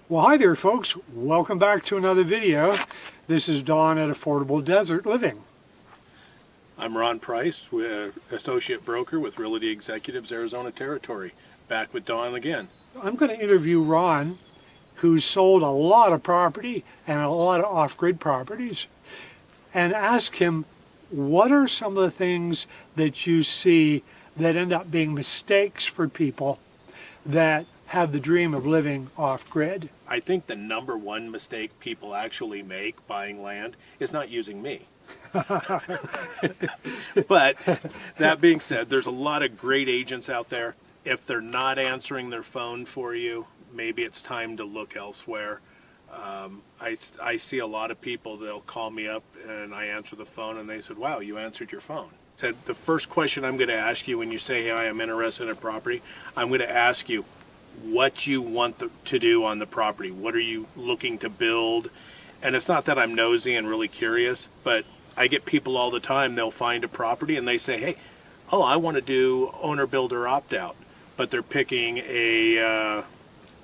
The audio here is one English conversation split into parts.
Well, hi there folks. Welcome back to another video. This is Don at Affordable Desert Living. I'm Ron Price, Associate Broker with Realty Executives, Arizona Territory. Back with Don again. I'm going to interview Ron, who's sold a lot of property and a lot of off-grid properties, and ask him what are some of the things that you see that end up being mistakes for people that have the dream of living off-grid. I think the number one mistake people actually make buying land is not using me. But that being said, there's a lot of great agents out there. If they're not answering their phone for you, maybe it's time to look elsewhere. I see a lot of people, they'll call me up and I answer the phone and they said, wow, you answered your phone. Said, the first question I'm going to ask you when you say, hey, I am interested in a property, I'm going to ask you what you want to do on the property. What are you looking to build? And it's not that I'm nosy and really curious, but I get people all the time, they'll find a property and they say, hey, oh, I want to do owner builder opt out, but they're picking a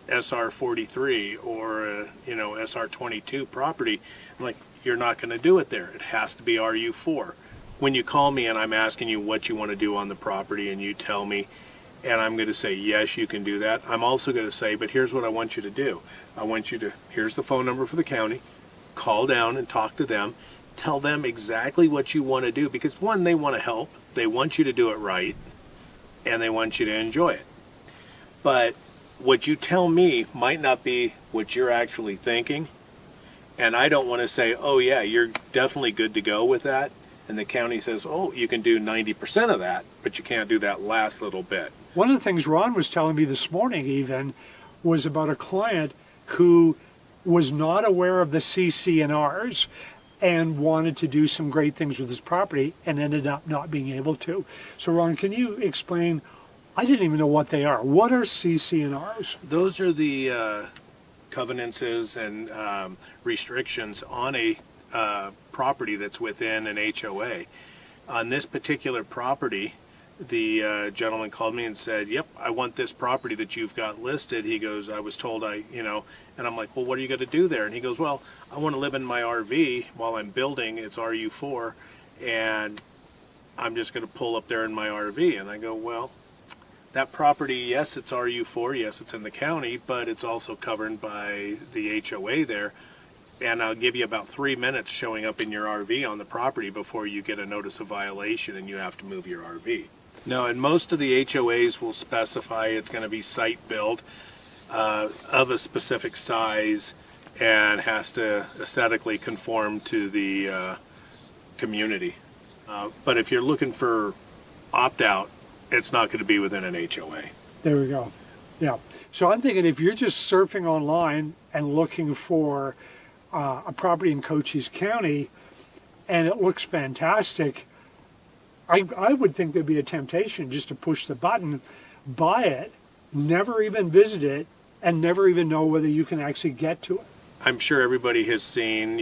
SR43 or a, SR22 property. I'm like, you're not going to do it there. It has to be RU4. When you call me and I'm asking you what you want to do on the property and you tell me, and I'm going to say, yes, you can do that. I'm also going to say, but here's what I want you to do. I want you to, here's the phone number for the county, call down and talk to them, tell them exactly what you want to do, because one, they want to help, they want you to do it right, and they want you to enjoy it. But what you tell me might not be what you're actually thinking, and I don't want to say, oh yeah, you're definitely good to go with that, and the county says, oh, you can do 90% of that, but you can't do that last little bit. One of the things Ron was telling me this morning even was about a client who was not aware of the CCNRs and wanted to do some great things with his property and ended up not being able to. So Ron, can you explain, I didn't even know what they are. What are CCNRs? Those are the covenants and restrictions on a property that's within an HOA. On this particular property, the gentleman called me and said, yep, I want this property that you've got listed. He goes, I was told and I'm like, well, what are you going to do there? And he goes, well, I want to live in my RV while I'm building. It's RU4, and I'm just going to pull up there in my RV. And I go, well, that property, yes, it's RU4, yes, it's in the county, but it's also covered by the HOA there. And I'll give you about 3 minutes showing up in your RV on the property before you get a notice of violation and you have to move your RV. No, and most of the HOAs will specify it's going to be site built of a specific size and has to aesthetically conform to the community. But if you're looking for opt-out, it's not going to be within an HOA. There we go. Yeah. So I'm thinking if you're just surfing online and looking for a property in Cochise County and it looks fantastic, I would think there'd be a temptation just to push the button, buy it, never even visit it, and never even know whether you can actually get to it. I'm sure everybody has seen,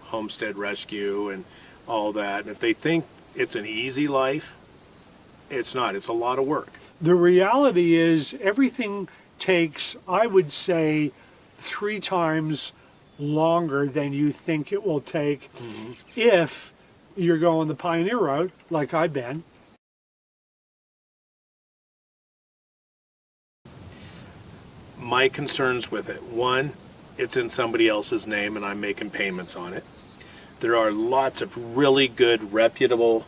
Homestead Rescue and all that. And if they think it's an easy life, it's not. It's a lot of work. The reality is everything takes, I would say, 3 times longer than you think it will take if you're going the pioneer route, like I've been. My concerns with it, one, it's in somebody else's name and I'm making payments on it. There are lots of really good, reputable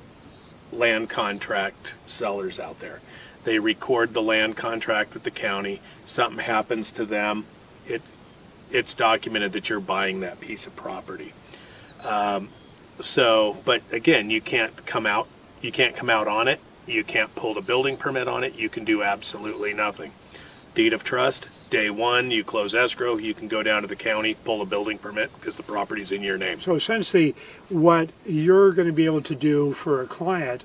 land contract sellers out there. They record the land contract with the county. Something happens to them, it's documented that you're buying that piece of property. But again, you can't come out on it. You can't pull the building permit on it. You can do absolutely nothing. Deed of trust, day one, you close escrow, you can go down to the county, pull a building permit because the property's in your name. So essentially what you're going to be able to do for a client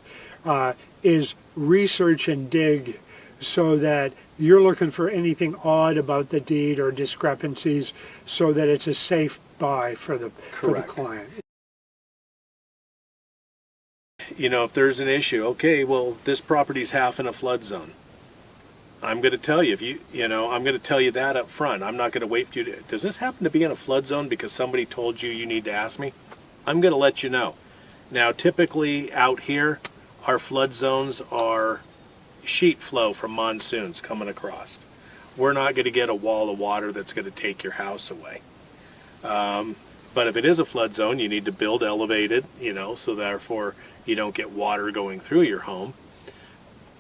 is research and dig so that you're looking for anything odd about the deed or discrepancies so that it's a safe buy for the client. If there's an issue, okay, well, this property's half in a flood zone. I'm going to tell you, I'm going to tell you that up front. I'm not going to wait for you to, does this happen to be in a flood zone because somebody told you you need to ask me? I'm going to let you know. Now, typically out here, our flood zones are sheet flow from monsoons coming across. We're not going to get a wall of water that's going to take your house away. But if it is a flood zone, you need to build elevated, so therefore you don't get water going through your home.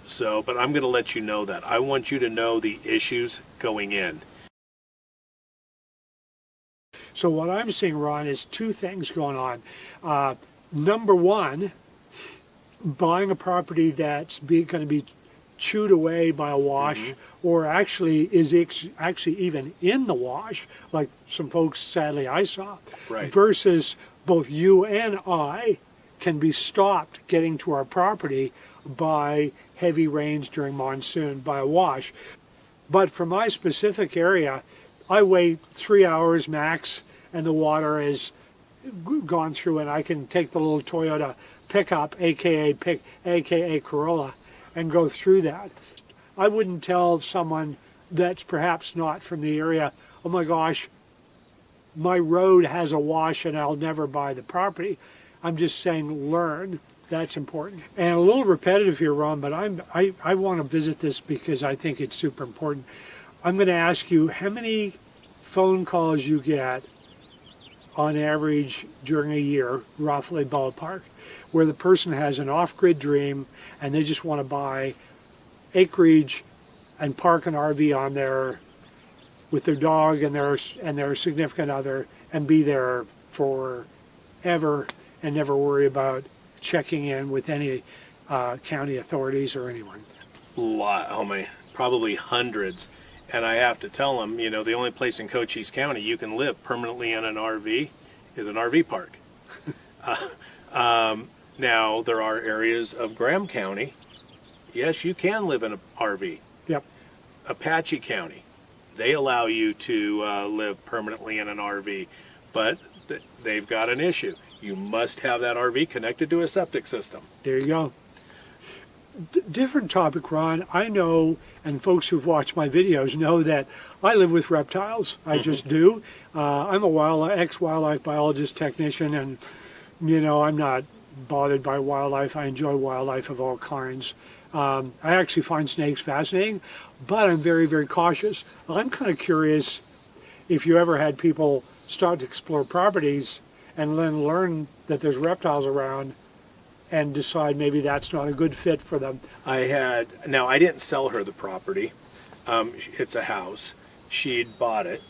So, but I'm going to let you know that. I want you to know the issues going in. So what I'm seeing, Ron, is two things going on. Number one, buying a property that's going to be chewed away by a wash, or actually is actually even in the wash, like some folks sadly I saw, Right. versus both you and I can be stopped getting to our property by heavy rains during monsoon, by a wash. But for my specific area, I wait 3 hours max and the water has gone through, and I can take the little Toyota pickup, aka Corolla, and go through that. I wouldn't tell someone that's perhaps not from the area, oh my gosh, my road has a wash and I'll never buy the property. I'm just saying learn. That's important. And a little repetitive here, Ron, but I want to visit this because I think it's super important. I'm going to ask you how many phone calls you get on average during a year, roughly ballpark, where the person has an off-grid dream and they just want to buy acreage and park an RV on there with their dog and their significant other and be there forever and never worry about checking in with any county authorities or anyone. Probably hundreds. And I have to tell them, the only place in Cochise County you can live permanently in an RV is an RV park. Now, there are areas of Graham County, yes, you can live in an RV. Yep. Apache County, they allow you to live permanently in an RV, but they've got an issue. You must have that RV connected to a septic system. There you go. Different topic, Ron. I know, and folks who've watched my videos know that I live with reptiles. I just do. I'm a ex-wildlife biologist technician, and I'm not bothered by wildlife. I enjoy wildlife of all kinds. I actually find snakes fascinating, but I'm very, very cautious. I'm kind of curious if you ever had people start to explore properties and then learn that there's reptiles around and decide maybe that's not a good fit for them. I didn't sell her the property. It's a house. She'd bought it,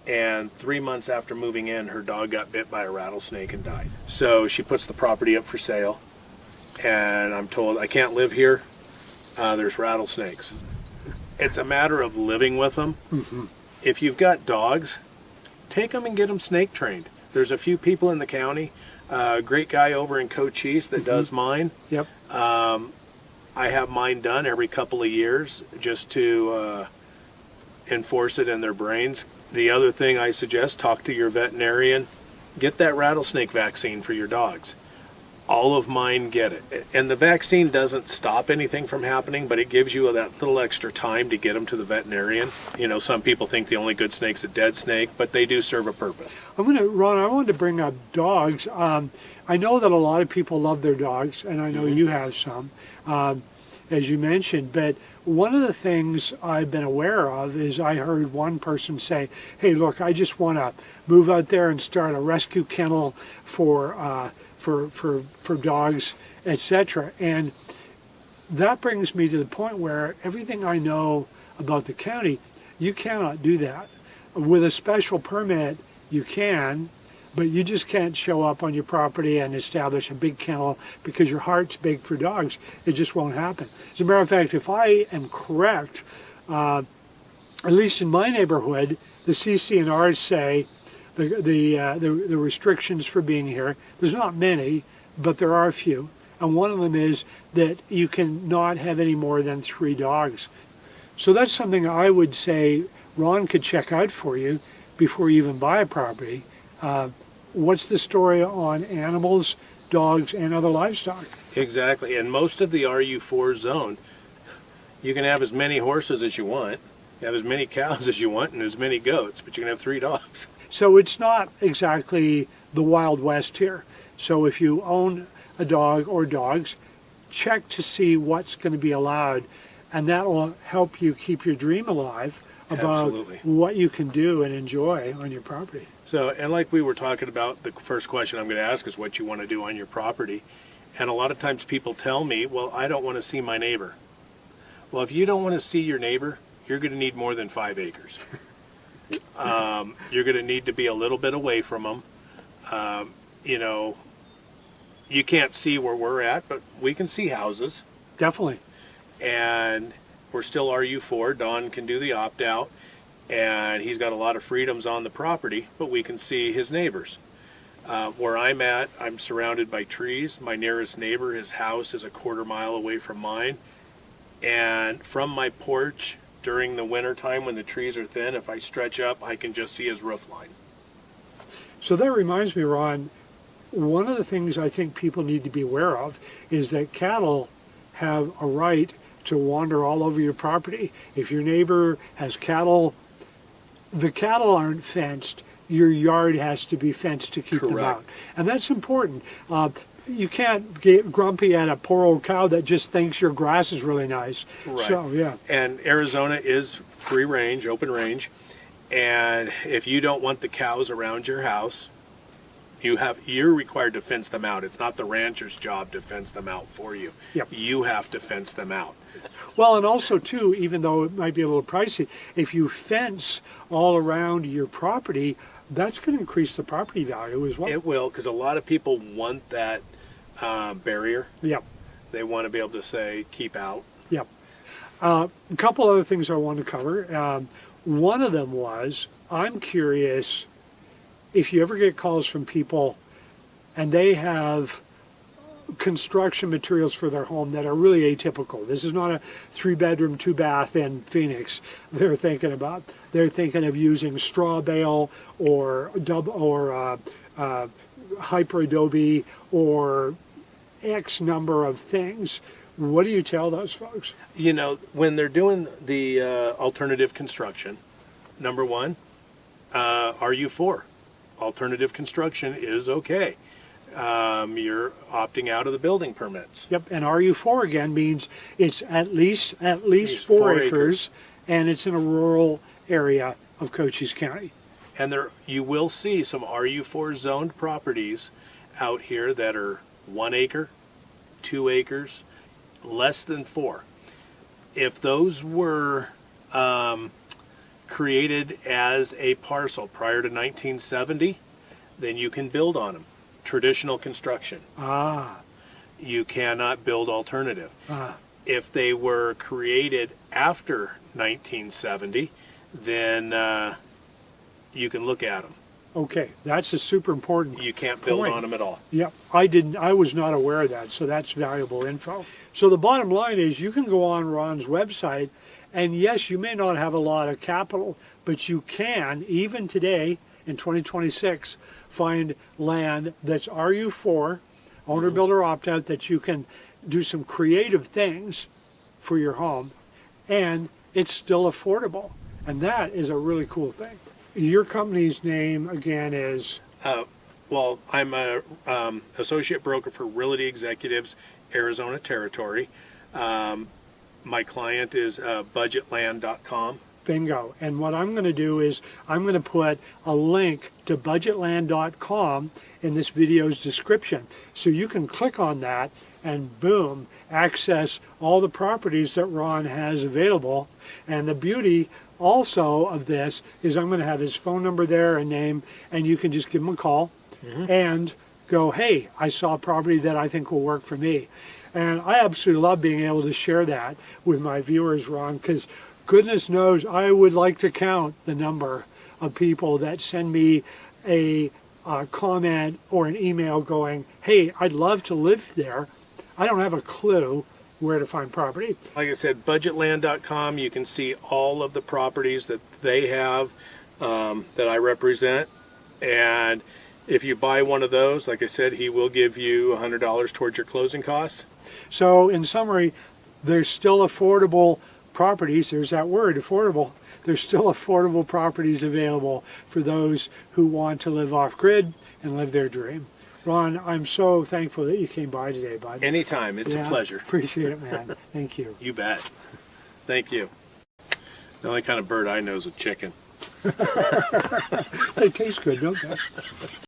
and 3 months after moving in, her dog got bit by a rattlesnake and died. So she puts the property up for sale, and I'm told I can't live here. There's rattlesnakes. It's a matter of living with them. If you've got dogs, take them and get them snake trained. There's a few people in the county. A great guy over in Cochise that does mine. Yep. I have mine done every couple of years just to enforce it in their brains. The other thing I suggest, talk to your veterinarian. Get that rattlesnake vaccine for your dogs. All of mine get it. And the vaccine doesn't stop anything from happening, but it gives you that little extra time to get them to the veterinarian. Some people think the only good snake's a dead snake, but they do serve a purpose. Ron, I wanted to bring up dogs. I know that a lot of people love their dogs, and I know you have some, as you mentioned, but one of the things I've been aware of is I heard one person say, hey, look, I just want to move out there and start a rescue kennel for dogs, etc. And that brings me to the point where everything I know about the county, you cannot do that. With a special permit, you can, but you just can't show up on your property and establish a big kennel because your heart's big for dogs. It just won't happen. As a matter of fact, if I am correct, at least in my neighborhood, the CCNRs say the restrictions for being here, there's not many, but there are a few. And one of them is that you can not have any more than 3 dogs. So that's something I would say Ron could check out for you before you even buy a property. What's the story on animals, dogs, and other livestock? Exactly. And most of the RU4 zone, You can have as many horses as you want, you have as many cows as you want, and as many goats, but you can have 3 dogs. So it's not exactly the Wild West here. So if you own a dog or dogs, check to see what's going to be allowed, and that will help you keep your dream alive about Absolutely. what you can do and enjoy on your property. So, and like we were talking about, the first question I'm going to ask is what you want to do on your property. And a lot of times people tell me, well, I don't want to see my neighbor. Well, if you don't want to see your neighbor, you're going to need more than 5 acres. You're going to need to be a little bit away from them. You know, you can't see where we're at, but we can see houses. Definitely. And we're still RU4. Don can do the opt-out. And he's got a lot of freedoms on the property, but we can see his neighbors. Where I'm at, I'm surrounded by trees. My nearest neighbor, his house is a 1/4 mile away from mine. And from my porch during the winter time when the trees are thin, if I stretch up, I can just see his roof line. So that reminds me, Ron, one of the things I think people need to be aware of is that cattle have a right to wander all over your property. If your neighbor has cattle, the cattle aren't fenced. Your yard has to be fenced to keep them Correct. out. And that's important. You can't get grumpy at a poor old cow that just thinks your grass is really nice. Right. So, yeah. And Arizona is free range, open range. And if you don't want the cows around your house, you're required to fence them out. It's not the rancher's job to fence them out for you. Yep. You have to fence them out. Well, and also, too, even though it might be a little pricey, if you fence all around your property, that's going to increase the property value as well. It will, because a lot of people want that barrier. Yep. They want to be able to say, keep out. Yep. A couple other things I want to cover. One of them was, I'm curious if you ever get calls from people and they have construction materials for their home that are really atypical. This is not a 3-bedroom, 2-bath in Phoenix they're thinking about. They're thinking of using straw bale or hyper adobe or X number of things. What do you tell those folks? You know, when they're doing the alternative construction, number one, RU4. Alternative construction is okay. You're opting out of the building permits. Yep, and RU4 again means it's at least It's 4 acres, and it's in a rural area of Cochise County. And there, you will see some RU4 zoned properties out here that are 1 acre, 2 acres, less than 4. If those were created as a parcel prior to 1970, then you can build on them. Traditional construction. Ah, You cannot build alternative. ah, If they were created after 1970, then you can look at them. okay, that's a super important. You can't build Point. on them at all. Yep, I was not aware of that, so that's valuable info. So the bottom line is you can go on Ron's website, and yes, you may not have a lot of capital, but you can, even today in 2026, find land that's RU4, owner builder opt out, that you can do some creative things for your home, and it's still affordable. And that is a really cool thing. Your company's name again is? Well, I'm a associate broker for Realty Executives, Arizona Territory. My client is budgetland.com. Bingo. And what I'm going to do is I'm going to put a link to budgetland.com in this video's description. So you can click on that and boom, access all the properties that Ron has available. And the beauty also of this is I'm going to have his phone number there and name, and you can just give him a call and go, hey, I saw a property that I think will work for me. And I absolutely love being able to share that with my viewers, Ron, because goodness knows I would like to count the number of people that send me a comment or an email going, hey, I'd love to live there. I don't have a clue where to find property. Like I said, budgetland.com, you can see all of the properties that they have that I represent. And if you buy one of those, like I said, he will give you $100 towards your closing costs. So in summary, there's still affordable properties, there's that word, affordable. There's still affordable properties available for those who want to live off grid and live their dream. Ron, I'm so thankful that you came by today, bud. Anytime. It's a pleasure. Appreciate it, man. Thank you. You bet. Thank you. The only kind of bird I know is a chicken. They taste good, don't they?